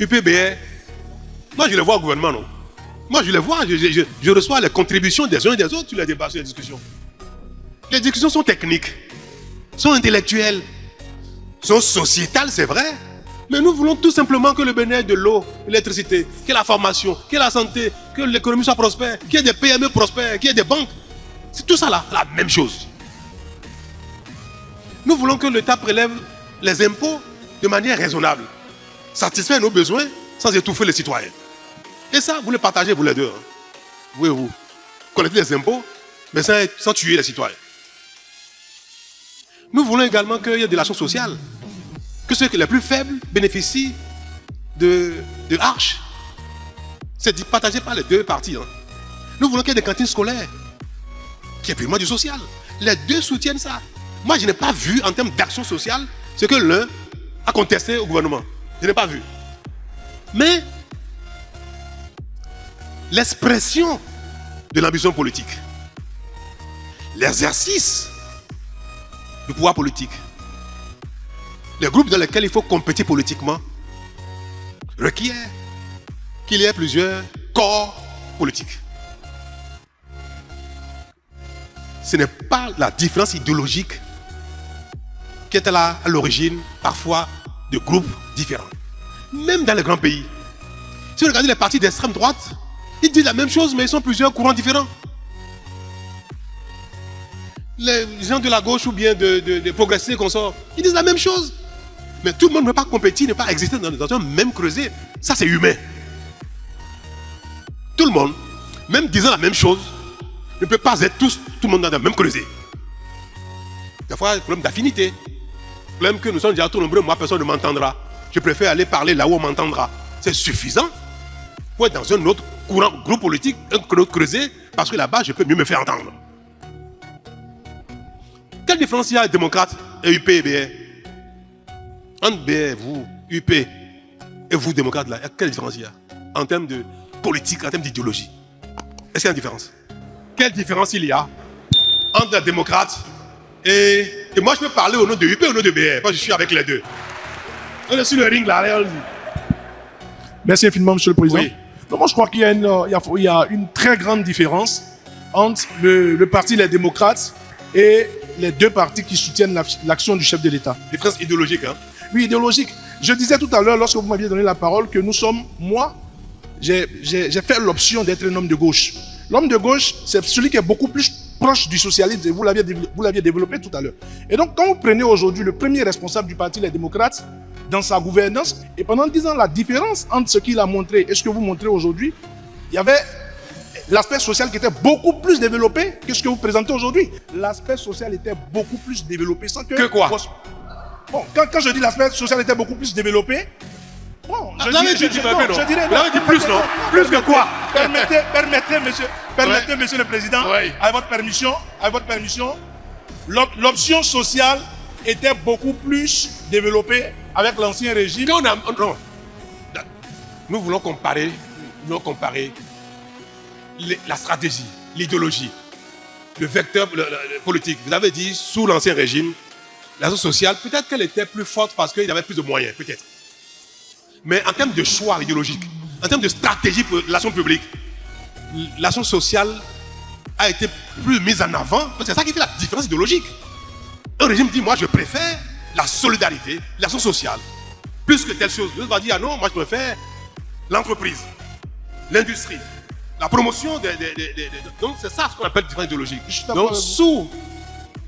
UPBR, moi je les vois au gouvernement, non? Moi je les vois, je reçois les contributions des uns et des autres sur les débats, sur les discussions. Les discussions sont techniques, sont intellectuelles, sont sociétales, c'est vrai. Mais nous voulons tout simplement que le Bénin ait de l'eau, de l'électricité, qu'il y ait la formation, qu'il y ait la santé, que l'économie soit prospère, qu'il y ait des PME prospères, qu'il y ait des banques. C'est tout ça là, la même chose. Nous voulons que l'État prélève les impôts de manière raisonnable, satisfaire nos besoins sans étouffer les citoyens. Et ça, vous le partagez, vous les deux. Hein. Vous et vous. Collectez les impôts, mais sans tuer les citoyens. Nous voulons également qu'il y ait de l'action sociale. Que ceux qui sont les plus faibles bénéficient de Arche. C'est partagé par les deux parties. Hein. Nous voulons qu'il y ait des cantines scolaires, qui est purement du social. Les deux soutiennent ça. Moi, je n'ai pas vu en termes d'action sociale ce que l'un a contesté au gouvernement. Je n'ai pas vu. Mais l'expression de l'ambition politique, l'exercice du pouvoir politique, les groupes dans lesquels il faut compétir politiquement requièrent qu'il y ait plusieurs corps politiques. Ce n'est pas la différence idéologique qui est là à l'origine, parfois, de groupes différents. Même dans les grands pays. Si vous regardez les partis d'extrême droite, ils disent la même chose, mais ils sont plusieurs courants différents. Les gens de la gauche ou bien de progressistes qu'on sort, ils disent la même chose. Mais tout le monde ne peut pas compétir, ne peut pas exister dans un même creuset. Ça, c'est humain. Tout le monde, même disant la même chose, ne peut pas être tout le monde dans le même creuset. Des fois, il y a un problème d'affinité. Le problème que nous sommes déjà trop nombreux, moi, personne ne m'entendra. Je préfère aller parler là où on m'entendra. C'est suffisant pour être dans un autre groupe politique, un autre creuset, parce que là-bas, je peux mieux me faire entendre. Quelle différence il y a entre démocrates et UP et BR? Entre BR, vous, UP, et vous, démocrates, là, quelle différence il y a en termes de politique, en termes d'idéologie? Est-ce qu'il y a une différence? Quelle différence il y a entre les démocrates et moi, je peux parler au nom de UP et au nom de BR, parce que je suis avec les deux. On est sur le ring, là, allez-y. Merci infiniment, Monsieur le Président. Oui. Donc, moi, je crois qu'il y a une très grande différence entre le parti Les Démocrates et les deux partis qui soutiennent l'action du chef de l'État. Différence idéologique, hein? Oui, idéologique. Je disais tout à l'heure, lorsque vous m'aviez donné la parole, que j'ai fait l'option d'être un homme de gauche. L'homme de gauche, c'est celui qui est beaucoup plus proche du socialisme, et vous l'aviez développé tout à l'heure. Et donc, quand vous prenez aujourd'hui le premier responsable du parti Les Démocrates, dans sa gouvernance, et pendant 10 ans, la différence entre ce qu'il a montré et ce que vous montrez aujourd'hui, il y avait l'aspect social qui était beaucoup plus développé que ce que vous présentez aujourd'hui. L'aspect social était beaucoup plus développé sans que... Que quoi? Bon, quand je dis l'aspect social était beaucoup plus développé, bon, je dirais... Vous avez dit plus, non? Plus que quoi? Permettez, monsieur le Président, oui. avec votre permission, l'option sociale était beaucoup plus développée avec l'ancien régime. Nous voulons comparer la stratégie, l'idéologie, le vecteur le politique. Vous avez dit, sous l'ancien régime, l'action sociale, peut-être qu'elle était plus forte parce qu'il y avait plus de moyens, peut-être. Mais en termes de choix idéologique, en termes de stratégie pour l'action publique, l'action sociale a été plus mise en avant. C'est ça qui fait la différence idéologique. Un régime dit, moi je préfère la solidarité, l'action sociale, plus que telle chose. L'autre va dire, ah non, moi je préfère l'entreprise, l'industrie, la promotion Donc c'est ça ce qu'on appelle différence idéologique. Donc sous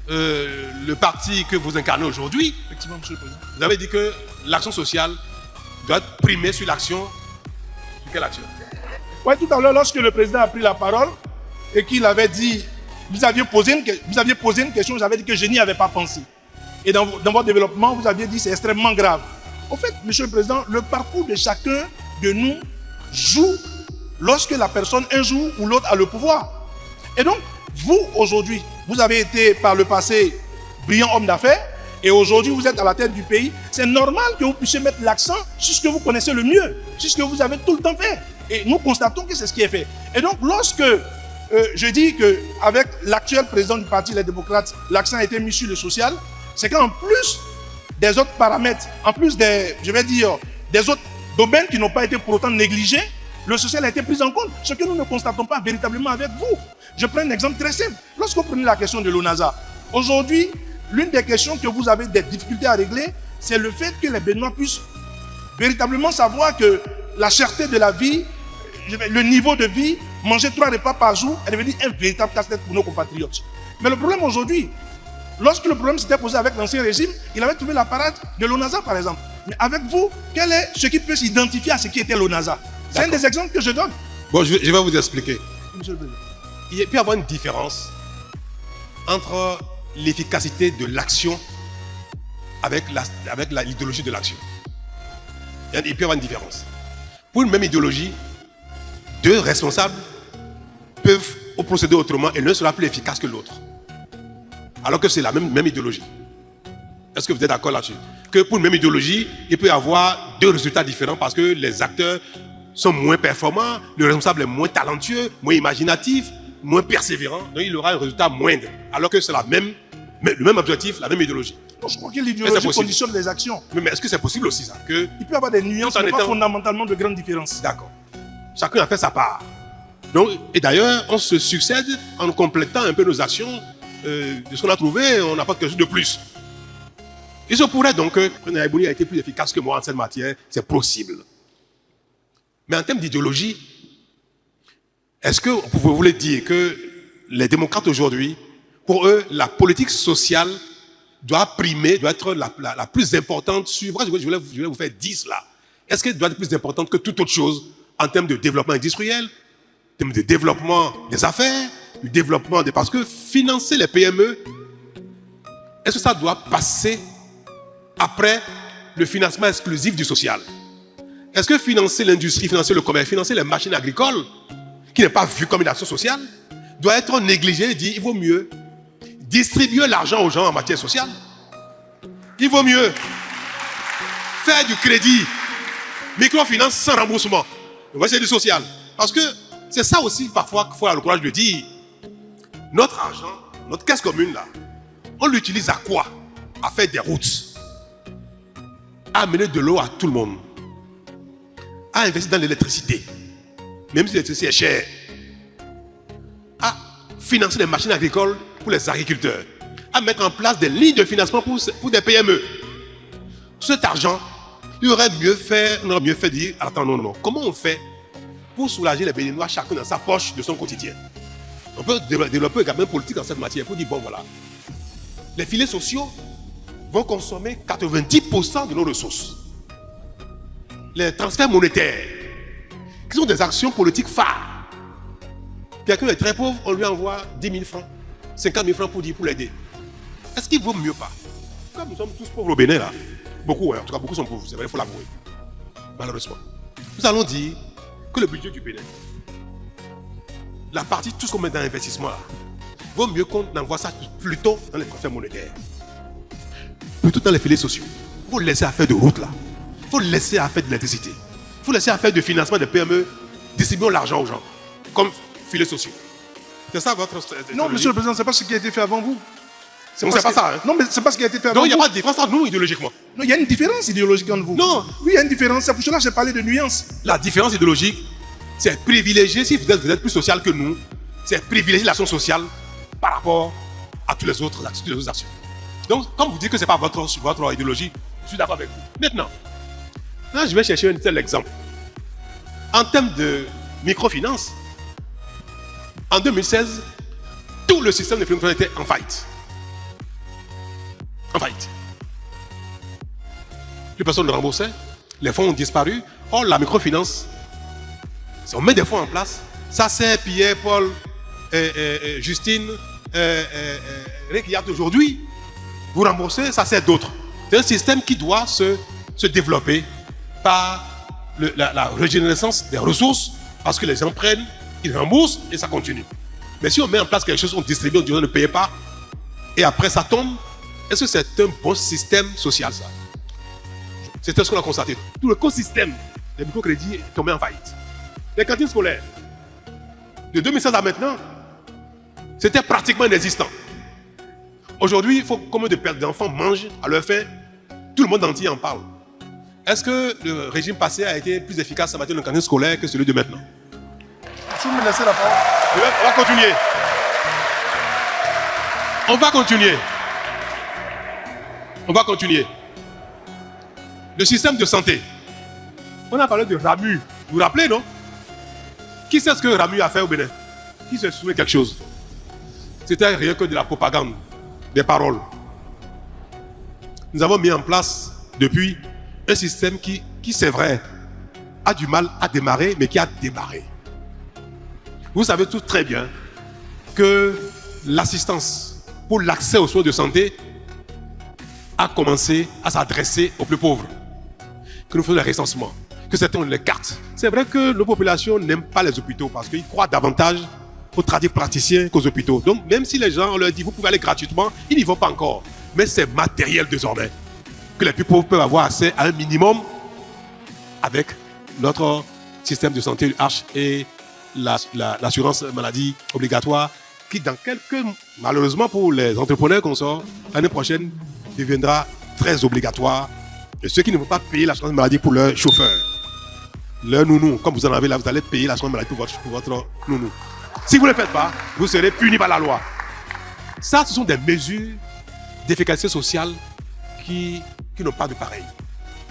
le parti que vous incarnez aujourd'hui, Effectivement, monsieur le Président, vous avez dit que l'action sociale doit être primée sur l'action. Sur quelle action? Oui, tout à l'heure, lorsque le président a pris la parole et qu'il avait dit, vous aviez posé une question, j'avais dit que je n'y avais pas pensé. Et dans votre développement, vous aviez dit que c'est extrêmement grave. En fait, monsieur le Président, le parcours de chacun de nous joue lorsque la personne, un jour ou l'autre, a le pouvoir. Et donc, vous, aujourd'hui, vous avez été par le passé brillant homme d'affaires, et aujourd'hui, vous êtes à la tête du pays. C'est normal que vous puissiez mettre l'accent sur ce que vous connaissez le mieux, sur ce que vous avez tout le temps fait. Et nous constatons que c'est ce qui est fait. Et donc, lorsque je dis qu'avec l'actuel président du parti Les Démocrates, l'accent a été mis sur le social, c'est qu'en plus des autres paramètres, en plus des, je vais dire, des autres domaines qui n'ont pas été pour autant négligés, le social a été pris en compte. Ce que nous ne constatons pas véritablement avec vous. Je prends un exemple très simple. Lorsque vous prenez la question de l'ONASA, aujourd'hui, l'une des questions que vous avez des difficultés à régler, c'est le fait que les Béninois puissent véritablement savoir que la cherté de la vie, le niveau de vie, manger 3 repas par jour est devenu un véritable casse-tête pour nos compatriotes. Mais le problème aujourd'hui, lorsque le problème s'était posé avec l'ancien régime, il avait trouvé la parade de l'ONASA par exemple. Mais avec vous, quel est ce qui peut s'identifier à ce qui était l'ONASA? C'est un des exemples que je donne. Bon, je vais vous expliquer. Monsieur le Président. Il peut y avoir une différence entre l'efficacité de l'action avec l'idéologie de l'action. Il peut y avoir une différence. Pour une même idéologie, deux responsables peuvent procéder autrement et l'un sera plus efficace que l'autre. Alors que c'est la même idéologie. Est-ce que vous êtes d'accord là-dessus? Que pour une même idéologie, il peut y avoir deux résultats différents parce que les acteurs sont moins performants, le responsable est moins talentueux, moins imaginatif, moins persévérant, donc il aura un résultat moindre. Alors que c'est le même objectif, la même idéologie. Non, je crois que l'idéologie conditionne les actions. Mais est-ce que c'est possible aussi ça que il peut y avoir des nuances, mais pas fondamentalement de grandes différences. D'accord. Chacun a fait sa part. Donc, et d'ailleurs, on se succède en complétant un peu nos actions. De ce qu'on a trouvé, on apporte quelque chose de plus. Il se pourrait donc que Naïbouni a été plus efficace que moi en cette matière. C'est possible. Mais en termes d'idéologie, est-ce que vous voulez dire que les démocrates aujourd'hui, pour eux, la politique sociale doit primer, doit être la plus importante sur... Je voulais vous faire 10 là. Est-ce qu'elle doit être plus importante que toute autre chose en termes de développement industriel, en termes de développement des affaires, du développement des... Parce que financer les PME, est-ce que ça doit passer après le financement exclusif du social? Est-ce que financer l'industrie, financer le commerce, financer les machines agricoles, qui n'est pas vu comme une action sociale, doit être négligé et dit il vaut mieux distribuer l'argent aux gens en matière sociale? Il vaut mieux faire du crédit, microfinance sans remboursement. C'est du social. Parce que c'est ça aussi parfois qu'il faut avoir le courage de dire. Notre argent, notre caisse commune là, on l'utilise à quoi? À faire des routes, à amener de l'eau à tout le monde, à investir dans l'électricité, même si l'électricité est chère, à financer les machines agricoles pour les agriculteurs, à mettre en place des lignes de financement pour des PME. Cet argent, il aurait mieux fait dire, attends, non, comment on fait pour soulager les Béninois chacun dans sa poche de son quotidien? On peut développer également une politique dans cette matière pour dire, bon voilà, les filets sociaux vont consommer 90% de nos ressources. Les transferts monétaires, qui sont des actions politiques phares. Quelqu'un est très pauvre, on lui envoie 10 000 francs, 50 000 francs pour l'aider. Est-ce qu'il vaut mieux pas? Comme nous sommes tous pauvres au Bénin là, beaucoup, en tout cas beaucoup sont pauvres, c'est vrai, il faut l'avouer. Malheureusement. Nous allons dire que le budget du Bénin, la partie, tout ce qu'on met dans l'investissement là, vaut mieux qu'on envoie ça plutôt dans les transferts monétaires. Plutôt dans les filets sociaux. Il faut laisser à faire de route là. Il faut laisser à faire de l'électricité. Il faut laisser à faire de financement de PME. Distribuons l'argent aux gens. Comme filets sociaux. C'est ça votre... Non, monsieur le Président, ce n'est pas ce qui a été fait avant vous. C'est pas ça. Hein? Non, mais c'est pas ce qui a été fait avant vous. Donc il n'y a pas de différence entre nous idéologiquement. Non, il y a une différence idéologique entre vous. Non. Oui, il y a une différence. C'est pour cela que j'ai parlé de nuances. La différence idéologique, c'est privilégier, si vous êtes plus social que nous, c'est privilégier l'action sociale par rapport à toutes les autres actions. Donc, comme vous dites que ce n'est pas votre idéologie, je suis d'accord avec vous. Maintenant, là, je vais chercher un tel exemple. En termes de microfinance, en 2016, tout le système de financement était en faillite. En faillite. Plus personne ne remboursait, les fonds ont disparu. Or, la microfinance, si on met des fonds en place, ça c'est Pierre, Paul, Justine, Réquillard aujourd'hui. Vous remboursez, ça c'est d'autres. C'est un système qui doit se développer par la régénérescence des ressources, parce que les gens prennent, ils remboursent et ça continue. Mais si on met en place quelque chose, on distribue, on dit on ne paye pas, et après ça tombe, est-ce que c'est un bon système social ça? C'est ce qu'on a constaté. Tout l'écosystème des microcrédits est tombé en faillite. Les cantines scolaires, de 2016 à maintenant, c'était pratiquement inexistant. Aujourd'hui, il faut combien de pères d'enfants mangent à leur faim? Tout le monde entier en parle. Est-ce que le régime passé a été plus efficace en matière de cantine scolaire que celui de maintenant? Si vous me laissez la parole. On va continuer. On va continuer. On va continuer. Le système de santé. On a parlé de Ramu. Vous vous rappelez, non? Qui sait ce que Ramu a fait au Bénin? Qui se souvient quelque chose? C'était rien que de la propagande, des paroles. Nous avons mis en place depuis un système qui c'est vrai, a du mal à démarrer, mais qui a démarré. Vous savez tous très bien que l'assistance pour l'accès aux soins de santé a commencé à s'adresser aux plus pauvres. Que nous faisons le recensement, que certains ont les cartes. C'est vrai que nos populations n'aiment pas les hôpitaux parce qu'ils croient davantage aux praticiens qu'aux hôpitaux. Donc même si les gens, on leur dit vous pouvez aller gratuitement, ils n'y vont pas encore. Mais c'est matériel désormais que les plus pauvres peuvent avoir accès à un minimum avec notre système de santé H et l'assurance maladie obligatoire qui dans quelques, malheureusement pour les entrepreneurs qu'on sort, l'année prochaine deviendra très obligatoire. Et ceux qui ne vont pas payer l'assurance maladie pour leur chauffeur, leur nounou, comme vous en avez là, vous allez payer l'assurance maladie pour votre nounou. Si vous ne le faites pas, vous serez puni par la loi. Ça, ce sont des mesures d'efficacité sociale qui n'ont pas de pareil.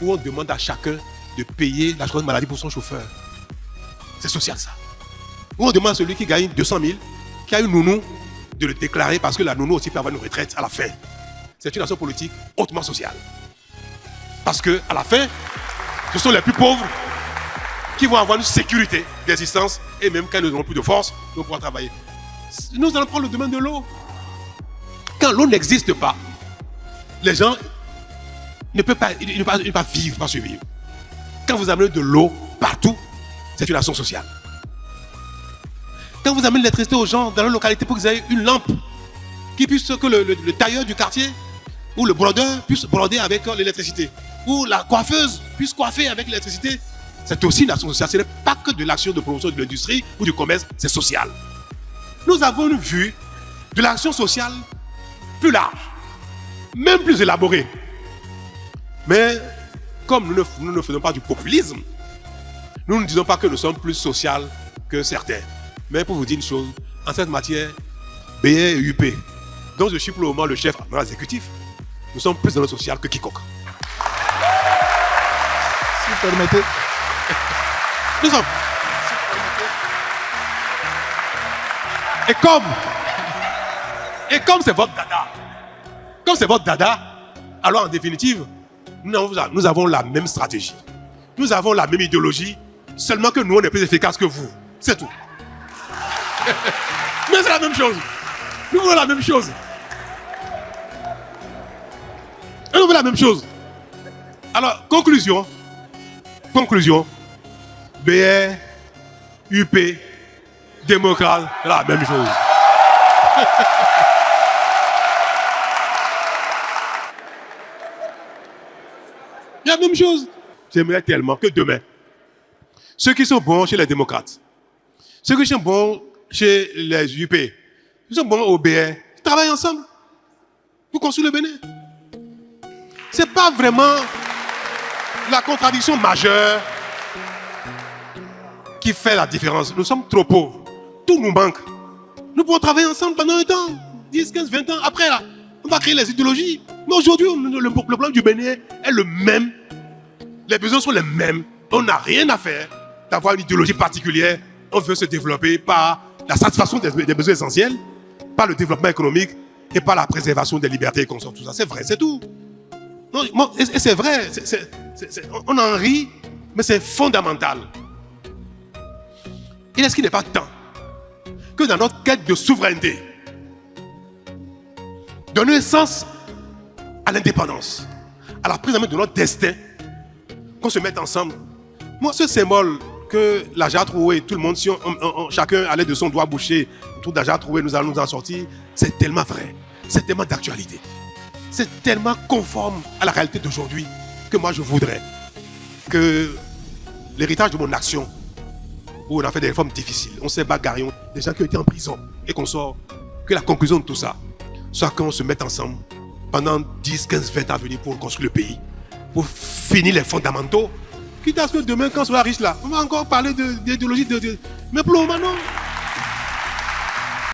Où on demande à chacun de payer l'assurance maladie pour son chauffeur. C'est social ça. Où on demande à celui qui gagne 200 000, qui a une nounou, de le déclarer parce que la nounou aussi peut avoir une retraite à la fin. C'est une action politique hautement sociale. Parce qu'à la fin, ce sont les plus pauvres qui vont avoir une sécurité d'existence et même quand ils n'auront plus de force, ils vont pouvoir travailler. Nous allons prendre le domaine de l'eau. Quand l'eau n'existe pas, les gens ne peuvent pas vivre, pas survivre. Quand vous amenez de l'eau partout, c'est une action sociale. Quand vous amenez l'électricité aux gens dans la localité pour qu'ils aient une lampe, que le tailleur du quartier ou le brodeur puisse broder avec l'électricité, ou la coiffeuse puisse coiffer avec l'électricité, c'est aussi une action sociale. Ce n'est pas que de l'action de promotion de l'industrie ou du commerce, c'est social. Nous avons une vue de l'action sociale plus large, même plus élaborée. Mais comme nous ne faisons pas du populisme, nous ne disons pas que nous sommes plus sociaux que certains. Mais pour vous dire une chose, en cette matière, BR et UP, dont je suis pour le moment le chef dans l'exécutif, nous sommes plus dans le social que quiconque. Si vous permettez. Nous sommes. Et comme c'est votre dada, alors en définitive, nous avons la même stratégie. Nous avons la même idéologie, seulement que nous, on est plus efficaces que vous. C'est tout. Mais c'est la même chose. Nous voulons la même chose. Et nous voulons la même chose. Alors, conclusion. BR, UP, démocrate, la même chose. La même chose. J'aimerais tellement que demain, ceux qui sont bons chez les démocrates, ceux qui sont bons chez les UP, ceux qui sont bons au BR, travaillent ensemble pour construire le Bénin. Ce n'est pas vraiment la contradiction majeure qui fait la différence. Nous sommes trop pauvres. Tout nous manque. Nous pouvons travailler ensemble pendant un temps, 10, 15, 20 ans. Après, là, on va créer les idéologies. Mais aujourd'hui, le problème du Bénin est le même. Les besoins sont les mêmes. On n'a rien à faire d'avoir une idéologie particulière. On veut se développer par la satisfaction des besoins essentiels, par le développement économique et par la préservation des libertés et consorts. Tout ça, c'est vrai, c'est tout. Non, et c'est vrai. On en rit, mais c'est fondamental. Et est-ce qu'il n'est pas temps que dans notre quête de souveraineté, donner sens à l'indépendance, à la prise en main de notre destin, qu'on se mette ensemble. Moi, ce symbole que l'Aja a trouvé, tout le monde, si chacun allait de son doigt bouché autour d'Aja a trouvé, nous allons nous en sortir, c'est tellement vrai, c'est tellement d'actualité, c'est tellement conforme à la réalité d'aujourd'hui que moi je voudrais que l'héritage de mon action, où on a fait des réformes difficiles, on s'est bagarré, des gens qui ont été en prison et qu'on sort, que la conclusion de tout ça soit qu'on se mette ensemble pendant 10, 15, 20 ans à venir pour construire le pays pour finir les fondamentaux. Quitte à ce que demain, quand on sera riche là, on va encore parler d'idéologie. Mais pour le moment, non.